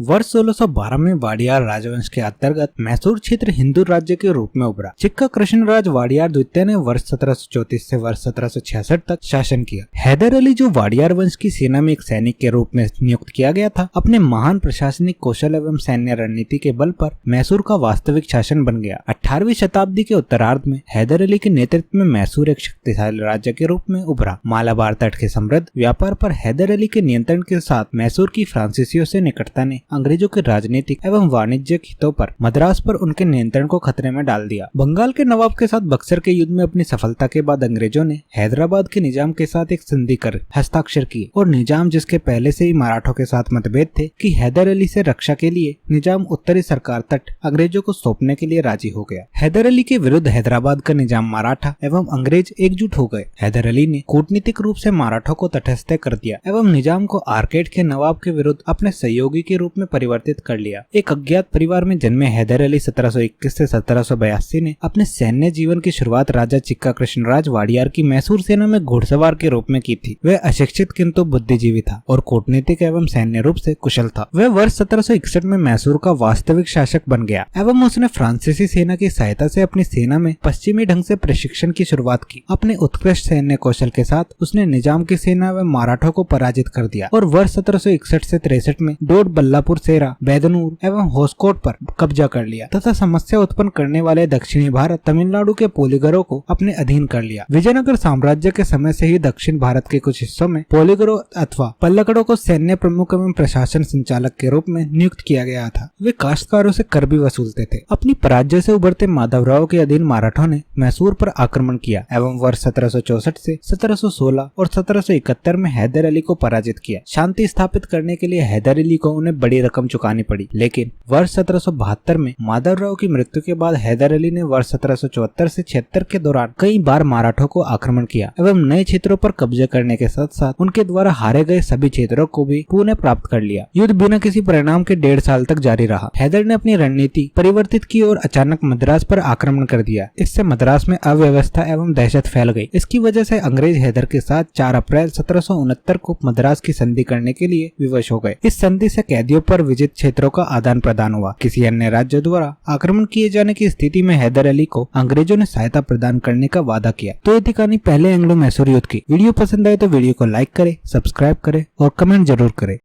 वर्ष 1612 में वाडियार राजवंश के अंतर्गत मैसूर क्षेत्र हिंदू राज्य के रूप में उभरा। चिक्का कृष्णराज वाडियार द्वितीय ने वर्ष 1734 से वर्ष 1766 तक शासन किया। हैदर अली, जो वाडियार वंश की सेना में एक सैनिक के रूप में नियुक्त किया गया था, अपने महान प्रशासनिक कौशल एवं सैन्य रणनीति के बल पर मैसूर का वास्तविक शासन बन गया। 18वीं शताब्दी के उत्तरार्ध में हैदर अली के नेतृत्व में मैसूर एक शक्तिशाली राज्य के रूप में उभरा। मालाबार तट के समृद्ध व्यापार पर हैदर अली के नियंत्रण के साथ मैसूर की फ्रांसीसियों से निकटता ने अंग्रेजों के राजनीतिक एवं वाणिज्यिक हितों पर मद्रास पर उनके नियंत्रण को खतरे में डाल दिया। बंगाल के नवाब के साथ बक्सर के युद्ध में अपनी सफलता के बाद अंग्रेजों ने हैदराबाद के निजाम के साथ एक संधि कर हस्ताक्षर किए और निजाम, जिसके पहले से ही मराठों के साथ मतभेद थे, कि हैदर अली से रक्षा के लिए निजाम उत्तरी सरकार तट अंग्रेजों को सौंपने के लिए राजी हो गया। हैदर अली के विरुद्ध हैदराबाद का निजाम मराठा एवं अंग्रेज एकजुट हो गए। हैदर अली ने कूटनीतिक रूप से मराठों को तटस्थ कर दिया एवं निजाम को आर्केड के नवाब के विरुद्ध अपने सहयोगी के रूप में परिवर्तित कर लिया। एक अज्ञात परिवार में जन्मे हैदर अली 1721 से 1782 ने अपने सैन्य जीवन की शुरुआत राजा चिक्का कृष्णराज वाडियार की मैसूर सेना में घुड़सवार के रूप में की थी। वह अशिक्षित किंतु बुद्धिजीवी था और कूटनीतिक एवं सैन्य रूप से कुशल था। वह वर्ष 1761 में मैसूर का वास्तविक शासक बन गया एवं उसने फ्रांसीसी सेना की सहायता से अपनी सेना में पश्चिमी ढंग से प्रशिक्षण की शुरुआत की। अपने उत्कृष्ट सैन्य कौशल के साथ उसने निजाम की सेना एवं मराठों को पराजित कर दिया और वर्ष 1761 से 63 में डोड बल्लापुर सेरा, बैदनूर एवं होसकोट पर कब्जा कर लिया तथा समस्या उत्पन्न करने वाले दक्षिणी भारत, तमिलनाडु के पोलिगरों को अपने अधीन कर लिया। विजयनगर साम्राज्य के समय से ही दक्षिण भारत के कुछ हिस्सों में पोलिगरों अथवा पल्लकड़ों को सैन्य प्रमुख एवं प्रशासन संचालक के रूप में नियुक्त किया गया था। वे काश्तकारों से कर भी वसूलते थे। अपनी पराजय से उभरते माधवराव के अधीन मराठों ने मैसूर पर आक्रमण किया एवं वर्ष 1764 से 1716 और 1771 में हैदर अली को पराजित किया। शांति स्थापित करने के लिए हैदर अली को उन्हें बड़ी रकम चुकानी पड़ी, लेकिन वर्ष 1772 में माधवराव की मृत्यु के बाद हैदर अली ने वर्ष 1774 से 76 के दौरान कई बार मराठों को आक्रमण किया एवं नए क्षेत्रों पर कब्जा करने के साथ साथ उनके द्वारा हारे गए सभी क्षेत्रों को भी पुनः प्राप्त कर लिया। युद्ध बिना किसी परिणाम के 1.5 साल तक जारी रहा। हैदर ने अपनी रणनीति परिवर्तित की और अचानक मद्रास पर आक्रमण कर दिया। इससे मद्रास में अव्यवस्था एवं दहशत फैल गई। इसकी वजह से अंग्रेज हैदर के साथ 4 अप्रैल 1769 को मद्रास की संधि करने के लिए विवश हो गए। इस संधि से कैदियों पर विजित क्षेत्रों का आदान प्रदान हुआ। किसी अन्य राज्य द्वारा आक्रमण किए जाने की स्थिति में हैदर अली को अंग्रेजों ने सहायता प्रदान करने का वादा किया। तो ये थी कहानी पहले एंग्लो मैसूर युद्ध की। वीडियो पसंद आए तो वीडियो को लाइक करें, सब्सक्राइब करें और कमेंट जरूर करें।